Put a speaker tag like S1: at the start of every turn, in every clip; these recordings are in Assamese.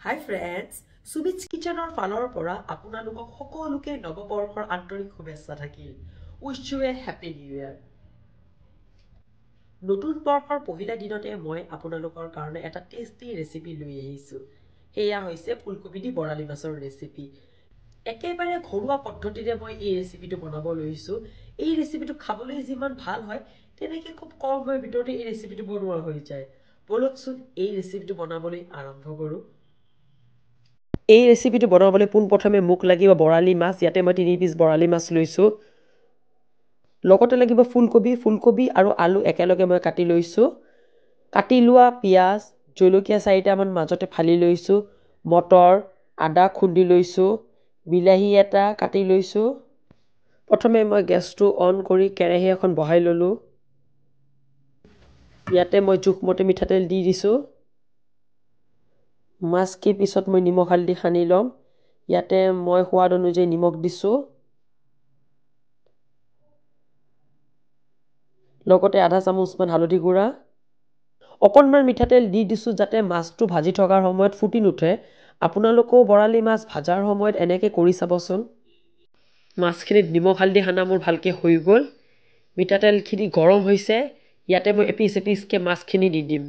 S1: Hi friends, Subits Kitchenor ফালৰ পৰা আপোনালোকক সকলোকে নৱবৰ্ষৰ আন্তৰিক শুভেচ্ছা থাকিল। Wish you a happy new year. নতুন বৰ্ষৰ পহিলা দিনতে মই আপোনালোকৰ কাৰণে এটা টেষ্টি ৰেচিপি লৈ আহিছো। হেয়া হৈছে ফুলকবি দি বৰালি মাছৰ ৰেচিপি। একেবাৰে ঘৰুৱা পদ্ধতিৰে মই এই ৰেচিপিটো বনাব লৈছো। এই ৰেচিপিটো খাবলৈ যিমান ভাল হয়, তেনেকৈ খুব কম সময়ৰ ভিতৰতে এই ৰেচিপিটো বনোৱা হৈ যায়। বলকচোন এই ৰেচিপিটো বনাবলৈ আৰম্ভ কৰো। এই ৰেচিপিটো বনাবলৈ পোনপ্ৰথমে মোক লাগিব বৰালি মাছ। ইয়াতে মই 3 পিচ বৰালি মাছ লৈছো। লগতে লাগিব ফুলকবি আৰু আলু একেলগে মই কাটি লৈছো। কাটি লোৱা পিয়াজ, জলকীয়া 4টা মান মাজতে ফালি লৈছো, মটৰ, আদা খুন্দি লৈছো, বিলাহী এটা কাটি লৈছো। প্ৰথমে মই গেছটো অন কৰি কেৰাহী এখন বহাই ললো। ইয়াতে মই জোখমতে মিঠাতেল দি দিছো। মাছকি পিছত মই নিমখ হালধি সানি লম। ইয়াতে মই সোৱাদ অনুযায়ী নিমখ দিছো। লগতে আধা চামুচমান হালধি গুড়া। অকণমান মিঠাতেল দি দিছো যাতে মাছটো ভাজি থকাৰ সময়ত ফুটি নুঠে। আপোনালোকেও বৰালি মাছ ভাজাৰ সময়ত এনেকৈ কৰি চাবচোন। মাছখিনিত নিমখ হালধি সানা মোৰ ভালকৈ হৈ গ'ল। মিঠাতেলখিনি গৰম হৈছে। ইয়াতে মই এপিচকে মাছখিনি দি দিম।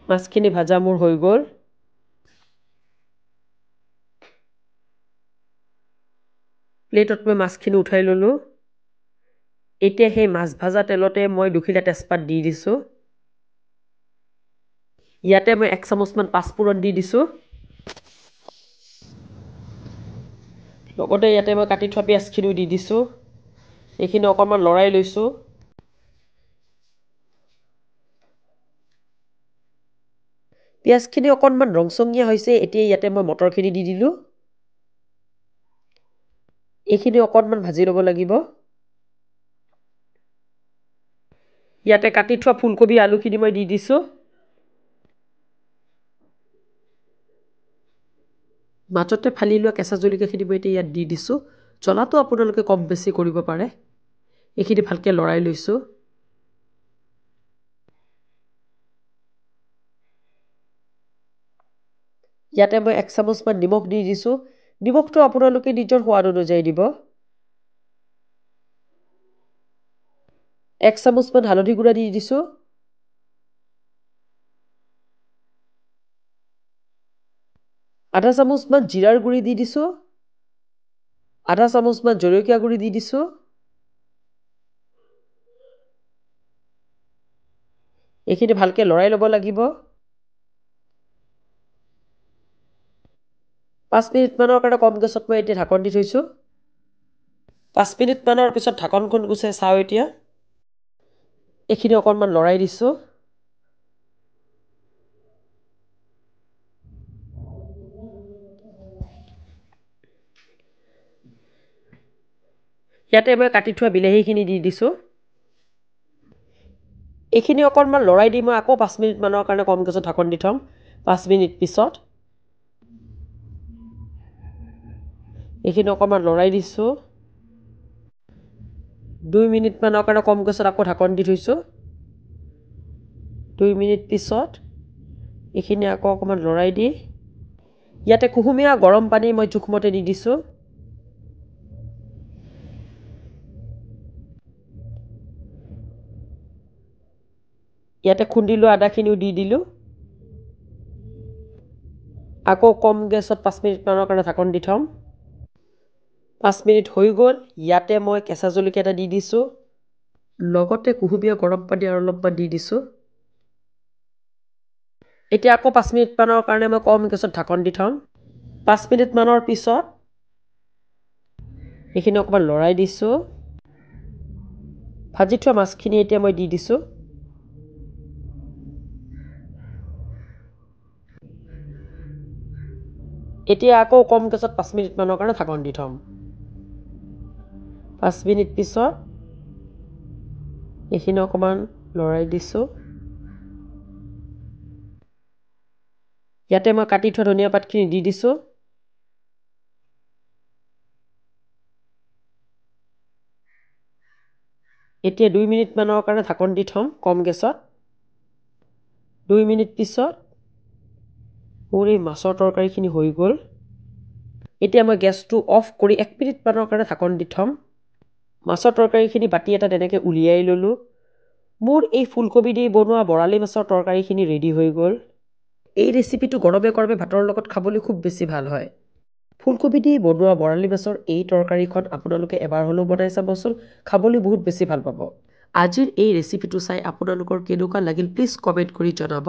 S1: মাছখিনি ভাজা মোৰ হৈ গ'ল। প্লেটত মই মাছখিনি উঠাই ললো। এতিয়া সেই মাছ ভাজা তেলতে মই 2 খিলা তেজপাত দি দিছো। ইয়াতে মই 1 চামুচমান পাঁচফোৰণ দি দিছো। লগতে ইয়াতে মই কাটি থোৱা পিয়াজখিনিও দি দিছো। এইখিনি অকণমান লৰাই লৈছো। পিয়াজখিনি অকণমান ৰংচঙীয়া হৈছে। এতিয়া ইয়াতে মই মটৰখিনি দি দিলো। এইখিনি অকণমান ভাজি ল'ব লাগিব। ইয়াতে কাটি থোৱা ফুলকবি আলুখিনি মই দি দিছো। মাজতে ফালি লোৱা কেঁচা জলকীয়াখিনি মই এতিয়া ইয়াত দি দিছো। জ্বলাটো আপোনালোকে কম বেছি কৰিব পাৰে। এইখিনি ভালকৈ লৰাই লৈছো। ইয়াতে মই 1 চামুচমান নিমখ দি দিছো। নিমখটো আপোনালোকে নিজৰ সোৱাদ অনুযায়ী দিব। 1 চামুচমান হালধি গুড়া দি দিছো। আধা চামুচমান জিৰাৰ গুড়ি দি দিছো। আধা চামুচমান জলকীয়া গুড়ি দি দিছো। এইখিনি ভালকৈ লৰাই ল'ব লাগিব। 5 মিনিটমানৰ কাৰণে কম গেছত মই এতিয়া ঢাকন দি থৈছো। 5 মিনিটমানৰ পিছত ঢাকনখন গুচাই চাওঁ এতিয়া। এইখিনি অকণমান লৰাই দিছো। ইয়াতে মই কাটি থোৱা বিলাহীখিনি দি দিছো। এইখিনি অকণমান লৰাই দি মই আকৌ 5 মিনিটমানৰ কাৰণে কম গেছত ঢাকন দি থম। 5 মিনিট পিছত এইখিনি অকণমান লৰাই দিছো। 2 মিনিটমানৰ কাৰণে কম গেছত আকৌ ঢাকন দি থৈছো। 2 মিনিট পিছত এইখিনি আকৌ অকণমান লৰাই দি ইয়াতে কুহুমীয়া গৰম পানী মই জোখমতে দি দিছো। ইয়াতে খুন্দি লোৱা আদাখিনিও দি দিলো। আকৌ কম গেছত 5 মিনিটমানৰ কাৰণে ঢাকন দি থম। 5 মিনিট হৈ গ'ল। ইয়াতে মই কেঁচা জলকীয়া এটা দি দিছো। লগতে কুহুমীয়া গৰম পানী আৰু অলপমান দি দিছো। এতিয়া আকৌ 5 মিনিটমানৰ কাৰণে মই কম গেছত ঢাকন দি থম। 5 মিনিটমানৰ পিছত এইখিনি অকণমান লৰাই দিছো। ভাজি থোৱা মাছখিনি এতিয়া মই দি দিছো। এতিয়া আকৌ কম গেছত 5 মিনিটমানৰ কাৰণে ঢাকন দি থম। 5 মিনিট পিছত এইখিনি অকণমান লৰাই দিছো। ইয়াতে মই কাটি থোৱা ধনিয়া পাতখিনি দি দিছো। এতিয়া 2 মিনিটমানৰ কাৰণে ঢাকন দি থ'ম কম গেছত। 2 মিনিট পিছত মোৰ এই মাছৰ তৰকাৰীখিনি হৈ গ'ল। এতিয়া মই গেছটো অফ কৰি 1 মিনিটমানৰ কাৰণে ঢাকন দি থ'ম। মাছৰ তৰকাৰীখিনি বাতি এটা তেনেকৈ উলিয়াই ল'লোঁ। মোৰ এই ফুলকবি দি বনোৱা বৰালি মাছৰ তৰকাৰীখিনি ৰেডি হৈ গ'ল। এই ৰেচিপিটো গৰমে গৰমে ভাতৰ লগত খাবলৈ খুব বেছি ভাল হয়। ফুলকবি দি বনোৱা বৰালি মাছৰ এই তৰকাৰীখন আপোনালোকে এবাৰ হ'লেও বনাই চাবচোন, খাবলৈ বহুত বেছি ভাল পাব। আজিৰ এই ৰেচিপিটো চাই আপোনালোকৰ কেনেকুৱা লাগিল প্লিজ কমেণ্ট কৰি জনাব।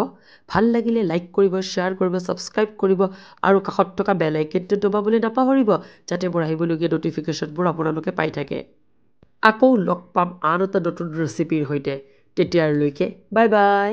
S1: ভাল লাগিলে লাইক কৰিব, শ্বেয়াৰ কৰিব, ছাবস্ক্ৰাইব কৰিব আৰু কাষত থকা বেল আইকনটো দবাবলৈ নাপাহৰিব যাতে মোৰ আহিবলগীয়া ন'টিফিকেশ্যনবোৰ আপোনালোকে পাই থাকে। আকৌ লগ পাম আন এটা নতুন ৰেচিপিৰ সৈতে। তেতিয়ালৈকে বাই বাই।